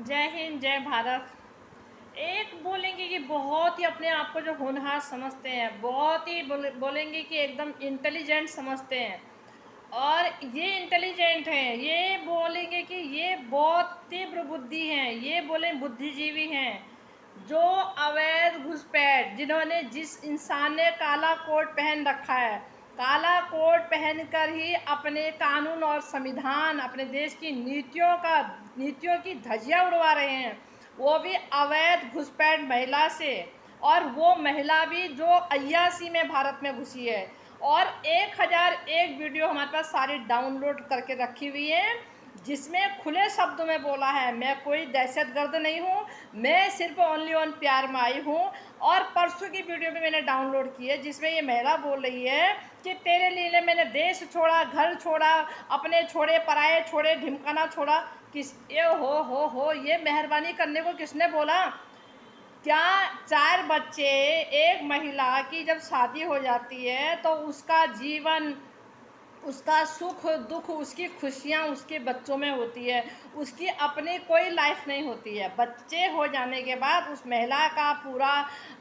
जय हिंद, जय भारत। एक बोलेंगे कि बहुत ही अपने आप को जो होनहार समझते हैं, बहुत ही बोलेंगे कि एकदम इंटेलिजेंट समझते हैं। और ये इंटेलिजेंट हैं, ये बोलेंगे कि ये बहुत तीव्र बुद्धि हैं, ये बोले बुद्धिजीवी हैं। जो अवैध घुसपैठ, जिन्होंने जिस इंसान ने काला कोट पहन रखा है, काला कोट पहनकर ही अपने कानून और संविधान, अपने देश की नीतियों की धज्जियां उड़वा रहे हैं, वो भी अवैध घुसपैठ महिला से। और वो महिला भी जो अय्यासी में भारत में घुसी है। और 1001 वीडियो हमारे पास सारी डाउनलोड करके रखी हुई है, जिसमें खुले शब्दों में बोला है, मैं कोई दहशतगर्द नहीं हूँ, मैं सिर्फ ओनली ऑन प्यार में आई हूँ। और परसों की वीडियो भी मैंने डाउनलोड की है, जिसमें ये महिला बोल रही है कि तेरे लिए मैंने देश छोड़ा, घर छोड़ा, अपने छोड़े, पराये छोड़े, ढिमकाना छोड़ा। किस ये हो ये मेहरबानी करने को किसने बोला? क्या 4 बच्चे, एक महिला की जब शादी हो जाती है तो उसका जीवन, उसका सुख दुख, उसकी खुशियाँ उसके बच्चों में होती है, उसकी अपनी कोई लाइफ नहीं होती है। बच्चे हो जाने के बाद उस महिला का पूरा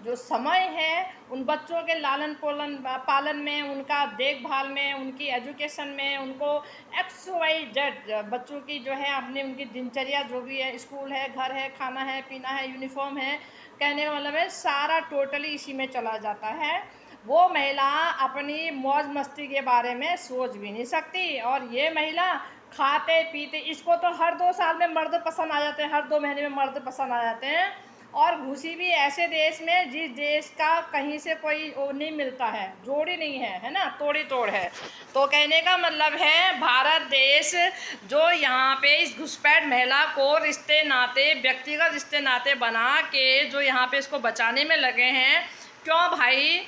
जो समय है उन बच्चों के लालन पालन में, उनका देखभाल में, उनकी एजुकेशन में, उनको एक्स वाई जेड बच्चों की जो है अपनी उनकी दिनचर्या जो भी है, स्कूल है, घर है, खाना है, पीना है, यूनिफॉर्म है, कहने का मतलब है सारा टोटली इसी में चला जाता है। वो महिला अपनी मौज मस्ती के बारे में सोच भी नहीं सकती। और ये महिला खाते पीते, इसको तो हर 2 साल में मर्द पसंद आ जाते हैं, हर 2 महीने में मर्द पसंद आ जाते हैं। और घुसी भी ऐसे देश में जिस देश का कहीं से कोई वो नहीं मिलता है, जोड़ी नहीं है ना, तोड़ी तोड़ है। तो कहने का मतलब है भारत देश जो यहाँ पे इस घुसपैठ महिला को रिश्ते नाते, व्यक्तिगत रिश्ते नाते बना के जो यहाँ पे इसको बचाने में लगे हैं। क्यों भाई?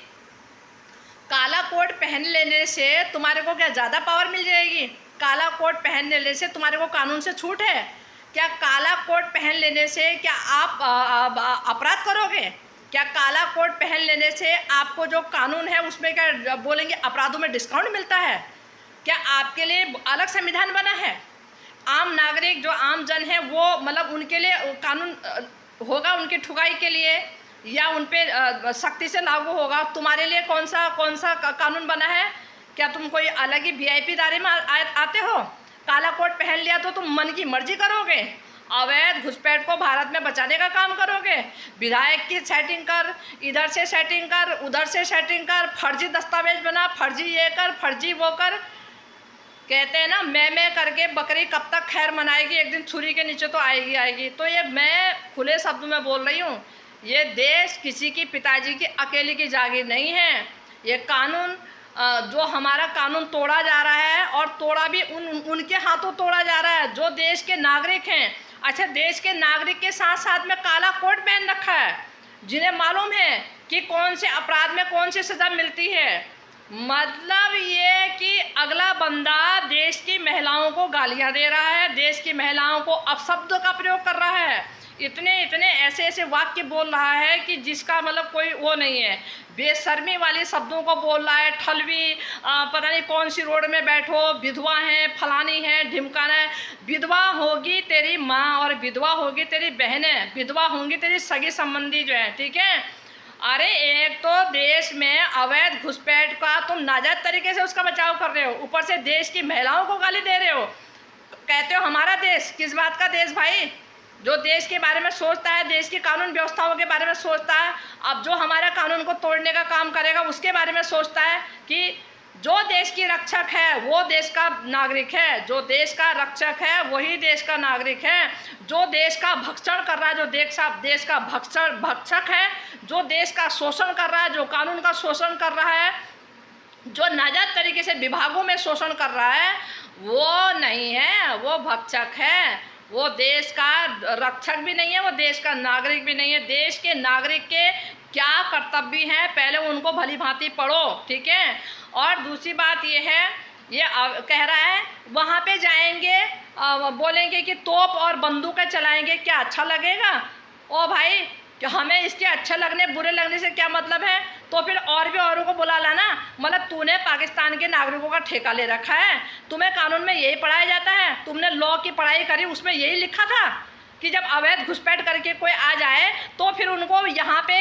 काला कोट पहन लेने से तुम्हारे को क्या ज़्यादा पावर मिल जाएगी? काला कोट पहन लेने से तुम्हारे को कानून से छूट है क्या? काला कोट पहन लेने से क्या आप अपराध करोगे? क्या काला कोट पहन लेने से आपको जो कानून है उसमें क्या बोलेंगे अपराधों में डिस्काउंट मिलता है? क्या आपके लिए अलग संविधान बना है? आम नागरिक जो आम जन है वो मतलब उनके लिए कानून होगा, उनकी ठुकाई के लिए या उन पे सख्ती से लागू होगा। तुम्हारे लिए कौन सा कानून बना है? क्या तुम कोई अलग ही वीआईपी दायरे में आते हो? काला कोट पहन लिया तो तुम मन की मर्जी करोगे, अवैध घुसपैठ को भारत में बचाने का काम करोगे। विधायक की सेटिंग कर, इधर से सेटिंग कर, उधर से सेटिंग कर, फर्जी दस्तावेज बना, फर्जी ये कर, फर्जी वो कर। कहते हैं ना, मैं करके बकरी कब तक खैर मनाएगी, एक दिन छुरी के नीचे तो आएगी आएगी। तो ये मैं खुले शब्द में बोल रही हूँ, ये देश किसी की पिताजी की अकेले की जागीर नहीं है। ये कानून जो हमारा कानून तोड़ा जा रहा है, और तोड़ा भी उनके हाथों तोड़ा जा रहा है जो देश के नागरिक हैं। अच्छा, देश के नागरिक के साथ साथ में काला कोट पहन रखा है, जिन्हें मालूम है कि कौन से अपराध में कौन सी सजा मिलती है। मतलब ये कि अगला बंदा देश की महिलाओं को गालियां दे रहा है, देश की महिलाओं को अपशब्द का प्रयोग कर रहा है, इतने इतने ऐसे ऐसे वाक्य बोल रहा है कि जिसका मतलब कोई वो नहीं है। बेशर्मी वाले शब्दों को बोल रहा है, ठलवी, पता नहीं कौन सी रोड में बैठो, विधवा है, फलानी है, ढिमकाना है। विधवा होगी तेरी माँ, और विधवा होगी तेरी बहनें, विधवा होंगी तेरी सगी संबंधी जो है, ठीक है। अरे एक तो देश में अवैध घुसपैठ का तुम नाजायज तरीके से उसका बचाव कर रहे हो, ऊपर से देश की महिलाओं को गाली दे रहे हो, कहते हो हमारा देश। किस बात का देश भाई? जो देश के बारे में सोचता है, देश की कानून व्यवस्थाओं के बारे में सोचता है, अब जो हमारा कानून को तोड़ने का काम करेगा उसके बारे में सोचता है कि जो देश की रक्षक है वो देश का नागरिक है, जो देश का रक्षक है वही देश का नागरिक है। जो देश का भक्षण कर रहा है, जो देश का भक्षक है, जो देश का शोषण कर रहा है, जो कानून का शोषण कर रहा है, जो नाजायज तरीके से विभागों में शोषण कर रहा है, वो नहीं है, वो भक्षक है। वो देश का रक्षक भी नहीं है, वो देश का नागरिक भी नहीं है। देश के नागरिक के क्या कर्तव्य हैं पहले उनको भली भांति पढ़ो, ठीक है। और दूसरी बात ये है, ये कह रहा है वहाँ पे जाएंगे, बोलेंगे कि तोप और बंदूकें चलाएंगे, क्या अच्छा लगेगा? ओ भाई, कि हमें इसके अच्छे लगने बुरे लगने से क्या मतलब है? तो फिर और भी औरों को बुला लाना। मतलब तूने पाकिस्तान के नागरिकों का ठेका ले रखा है, तुम्हें कानून में यही पढ़ाया जाता है, तुमने लॉ की पढ़ाई करी उसमें यही लिखा था कि जब अवैध घुसपैठ करके कोई आ जाए तो फिर उनको यहाँ पे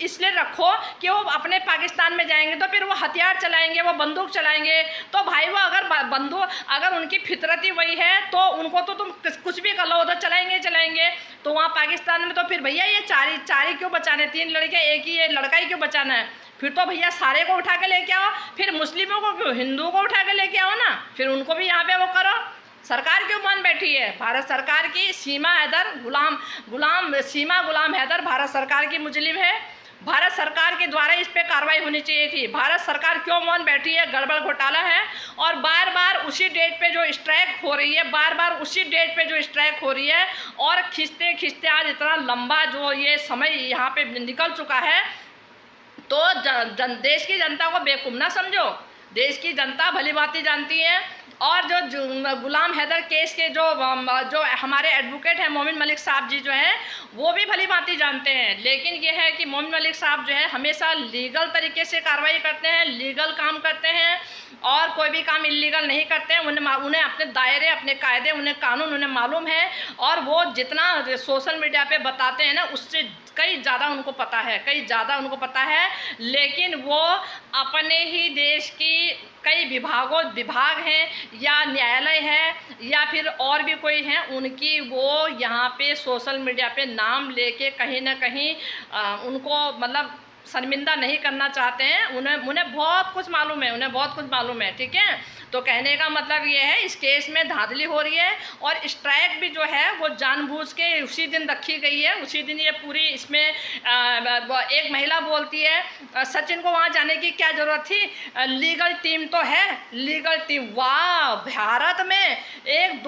इसलिए रखो कि वो अपने पाकिस्तान में जाएंगे तो फिर वो हथियार चलाएंगे, वो बंदूक चलाएंगे। तो भाई वो अगर बंदूक, अगर उनकी फितरत ही वही है तो उनको तो तुम कुछ भी कर लो, उधर चलाएंगे। तो वहाँ पाकिस्तान में तो फिर भैया ये चार क्यों बचाने, 3 लड़के एक ही, ये लड़का ही क्यों बचाना है? फिर तो भैया सारे को उठा के लेके आओ, फिर मुस्लिमों को क्यों, हिंदुओं को उठा के लेके आओ ना, फिर उनको भी यहाँ पे वो करो। सरकार क्यों मान बैठी है? भारत सरकार की सीमा गुलाम हैदर भारत सरकार की मुजरिम है। भारत सरकार के द्वारा इस पे कार्रवाई होनी चाहिए थी। भारत सरकार क्यों मौन बैठी है? गड़बड़ घोटाला है। और बार बार उसी डेट पे जो स्ट्राइक हो रही है, और खींचते खींचते आज इतना लंबा जो ये समय यहाँ पे निकल चुका है। तो देश की जनता को बेवकूफ़ ना समझो, देश की जनता भली भांति जानती है। और जो गुलाम हैदर केस के जो हमारे एडवोकेट हैं मोमिन मलिक साहब जी जो हैं, वो भी भली भांति जानते हैं। लेकिन ये है कि मोमिन मलिक साहब जो है हमेशा लीगल तरीके से कार्रवाई करते हैं, लीगल काम करते हैं, और कोई भी काम इलीगल नहीं करते हैं। उन्हें अपने दायरे, अपने कायदे, उन्हें कानून उन्हें मालूम है। और वो जितना सोशल मीडिया पे बताते हैं ना, उससे कई ज़्यादा उनको पता है। लेकिन वो अपने ही देश की कई विभाग हैं, या न्यायालय है, या फिर और भी कोई हैं, उनकी वो यहाँ पे सोशल मीडिया पे नाम लेके कहीं ना कहीं उनको मतलब शर्मिंदा नहीं करना चाहते हैं। उन्हें बहुत कुछ मालूम है, ठीक है। तो कहने का मतलब ये है, इस केस में धांधली हो रही है, और स्ट्राइक भी जो है वो जानबूझ के उसी दिन रखी गई है। उसी दिन ये पूरी, इसमें एक महिला बोलती है सचिन को वहाँ जाने की क्या ज़रूरत थी, लीगल टीम तो है, लीगल टीम। वाह, भारत में एक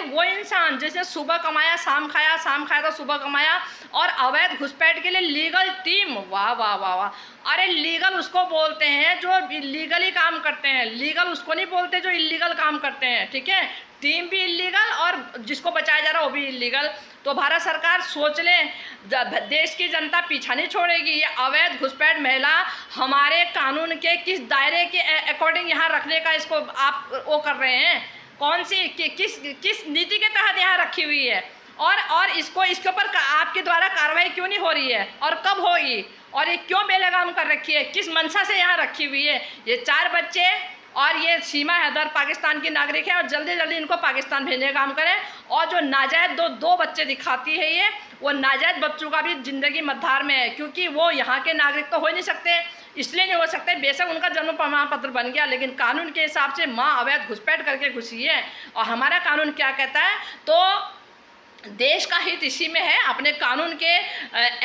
वो इंसान जिसने सुबह कमाया शाम खाया, शाम खाया तो सुबह कमाया, और अवैध घुसपैठ के लिए लीगल टीम। वाह वाह वाह वाह। अरे लीगल उसको बोलते हैं जो इलीगली काम करते हैं, लीगल उसको नहीं बोलते जो इलीगल काम करते हैं, ठीक है। टीम भी इलीगल और जिसको बचाया जा रहा है वो भी इलीगल। तो भारत सरकार सोच ले, देश की जनता पीछा नहीं छोड़ेगी। ये अवैध घुसपैठ महिला हमारे कानून के किस दायरे के अकॉर्डिंग यहाँ रखने का इसको आप वो कर रहे हैं, कौन सी किस नीति के तहत यहाँ रखी हुई है, और इसके ऊपर आपके द्वारा कार्रवाई क्यों नहीं हो रही है, और कब होगी, और ये क्यों बेलगाम कर रखी है, किस मंशा से यहाँ रखी हुई है। ये 4 बच्चे और ये सीमा हैदर पाकिस्तान की नागरिक है, और जल्दी जल्दी इनको पाकिस्तान भेजने का काम करें। और जो नाजायज़ दो बच्चे दिखाती है ये, वो नाजायज़ बच्चों का भी ज़िंदगी मद्दार में है, क्योंकि वो यहाँ के नागरिक तो हो ही नहीं सकते। इसलिए नहीं हो सकते, बेशक उनका जन्म प्रमाण पत्र बन गया, लेकिन कानून के हिसाब से माँ अवैध घुसपैठ करके घुसी है। और हमारा कानून क्या कहता है, तो देश का हित इसी में है, अपने कानून के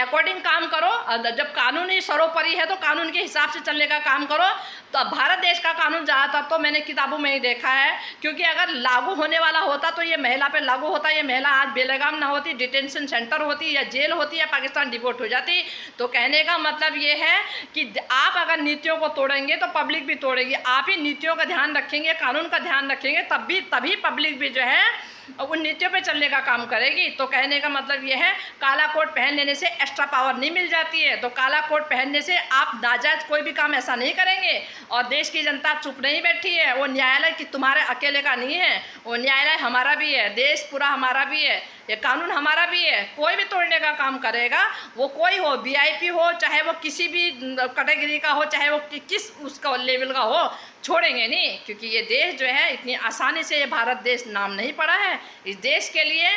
अकॉर्डिंग काम करो। जब कानून ही सर्वोपरि है तो कानून के हिसाब से चलने का काम करो। तो भारत देश का कानून ज़्यादातर तो मैंने किताबों में ही देखा है, क्योंकि अगर लागू होने वाला होता तो ये महिला पे लागू होता, ये महिला आज बेलगाम ना होती, डिटेंशन सेंटर होती, या जेल होती, या पाकिस्तान डिपोर्ट हो जाती। तो कहने का मतलब ये है कि आप अगर नीतियों को तोड़ेंगे तो पब्लिक भी तोड़ेगी। आप ही नीतियों का ध्यान रखेंगे, कानून का ध्यान रखेंगे, तभी पब्लिक भी जो है उन नीतियों पे चलने का काम करेगी। तो कहने का मतलब ये है, काला कोट पहन लेने से एक्स्ट्रा पावर नहीं मिल जाती है। तो काला कोट पहनने से आप नाजायज कोई भी काम ऐसा नहीं करेंगे। और देश की जनता चुप नहीं बैठी है, वो न्यायालय कि तुम्हारे अकेले का नहीं है, वो न्यायालय हमारा भी है, देश पूरा हमारा भी है, ये कानून हमारा भी है। कोई भी तोड़ने का काम करेगा, वो कोई हो, VIP हो, चाहे वो किसी भी कैटेगरी का हो, चाहे वो किस उसका लेवल का हो, छोड़ेंगे नहीं। क्योंकि ये देश जो है इतनी आसानी से, ये भारत देश नाम नहीं पड़ा है। इस देश के लिए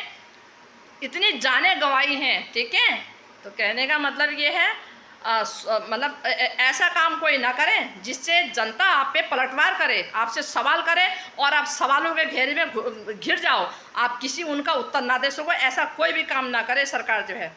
इतनी जानें गंवाई हैं, ठीक है। तो कहने का मतलब ये है, मतलब ऐसा काम कोई ना करे जिससे जनता आप पे पलटवार करे, आपसे सवाल करे, और आप सवालों के घेरे में घिर जाओ, आप किसी उनका उत्तर ना दे सको। ऐसा कोई भी काम ना करे सरकार जो है।